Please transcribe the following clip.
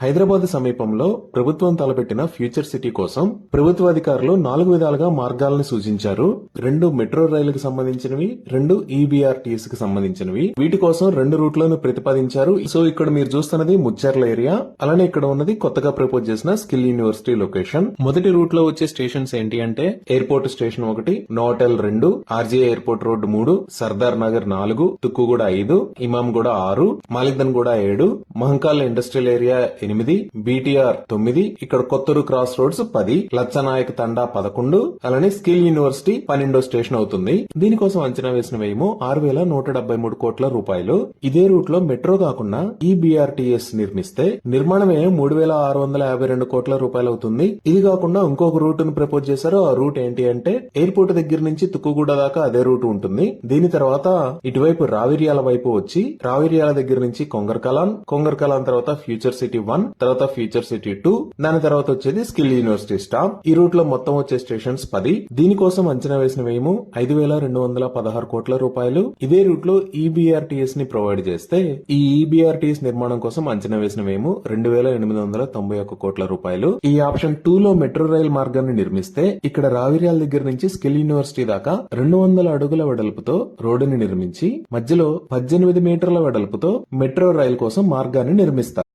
హైదరాబాద్ సమీపంలో ప్రభుత్వం తలపెట్టిన ఫ్యూచర్ సిటీ కోసం ప్రభుత్వ అధికారులు 4 విధాలుగా మార్గాలను సూచించారు. 2 మెట్రో రైలుకు సంబంధించినవి, 2 ఈబీఆర్టీఎస్ కి సంబంధించినవి. వీటి కోసం 2 రూట్లను ప్రతిపాదించారు. సో ఇక్కడ మీరు చూస్తున్నది ముచ్చెర్ల ఏరియా, అలానే ఇక్కడ ఉన్నది కొత్తగా ప్రపోజ్ చేసిన స్కిల్ యూనివర్సిటీ లొకేషన్. మొదటి రూట్ లో వచ్చే స్టేషన్స్ ఏంటి అంటే airport station 1, నోటెల్ 2, RGI airport road 3, Sardar Nagar 4, Tukkuguda 5, Imamguda 6, మాలిక్దన్ గూడ 7, మహంకాల్ ఇండస్ట్రియల్ ఏరియా 8, బీటీఆర్ 9, ఇక్కడ కొత్తూరు క్రాస్ రోడ్స్ 10, లచ్చనాయక్ తండా 11, అలానే స్కిల్ యూనివర్సిటీ 12 స్టేషన్ అవుతుంది. దీనికోసం అంచనా వేసిన వ్యయము 6,173 కోట్ల రూపాయలు. ఇదే రూట్ లో మెట్రో కాకుండా ఈబీఆర్టీఎస్ నిర్మిస్తే నిర్మాణ వ్యయం 3,652 కోట్ల రూపాయలు అవుతుంది. ఇది కాకుండా ఇంకొక రూట్ ను ప్రపోజ్ చేశారు. ఆ రూట్ ఏంటి అంటే ఎయిర్పోర్ట్ దగ్గర నుంచి తుక్కుగూడ దాకా అదే రూట్ ఉంటుంది. దీని తర్వాత ఇటువైపు రావిర్యాల వైపు వచ్చి రావిర్యాల దగ్గర నుంచి కొంగర్కలాన్ తర్వాత ఫ్యూచర్ సిటీ 1, తర్వాత ఫ్యూచర్ సిటీ 2, దాని తర్వాత వచ్చేది స్కిల్ యూనివర్సిటీ స్టాప్. ఈ రూట్ లో మొత్తం వచ్చే స్టేషన్స్ 10. దీనికోసం అంచనా వేసిన వ్యయము 5,216 కోట్ల రూపాయలు. ఇదే రూట్ లో ఈబీఆర్టీఎస్ ని ప్రొవైడ్ చేస్తే ఈ ఈబీఆర్టీఎస్ నిర్మాణం కోసం అంచనా వేసిన వ్యయము 2,891 కోట్ల రూపాయలు. ఈ ఆప్షన్ 2 లో మెట్రో రైల్ మార్గాన్ని నిర్మిస్తే ఇక్కడ రావిర్యాల దగ్గర నుంచి స్కిల్ యూనివర్సిటీ దాకా 200 అడుగుల వెడల్పుతో రోడ్డుని నిర్మించి మధ్యలో 18 మీటర్ల వెడల్పుతో మెట్రో రైల్ కోసం మార్గాన్ని నిర్మిస్తారు.